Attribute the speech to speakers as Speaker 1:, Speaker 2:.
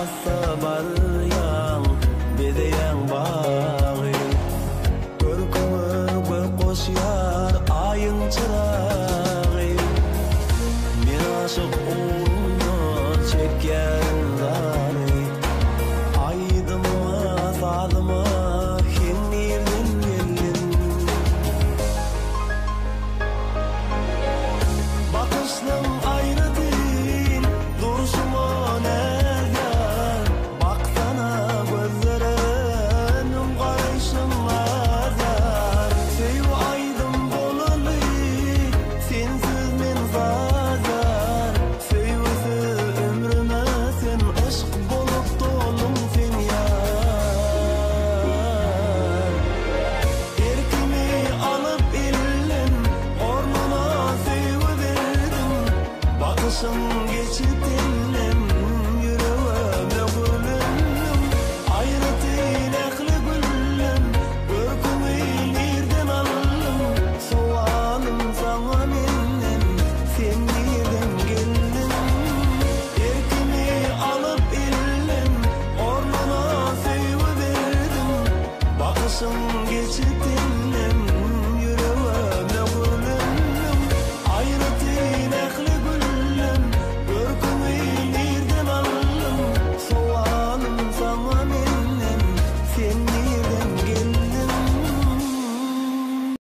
Speaker 1: Asa baryan bedeyen bağı Görkümü gök koşyar ayın çırağı Men aşık oğlunu çekken zari Aydıma sadıma kendirden gelin Bakışlım ayrı değil duruşuma nereden Baksana gözlerin karışım azar Sev aydım bolalı sensiz men zazar Sevisi ömrüme sen aşk bolup dolum sen yar Erkimi alıp illim ornuna seviverdim Bakışım geçip dinlem yüreğime gülüm Ayrı tilekli gülüm Görkümü nereden aldım Sualım sana mennem sen nereden geldin Erkimi alıp illim ornuna seviverdim Bakışım geçip dinlem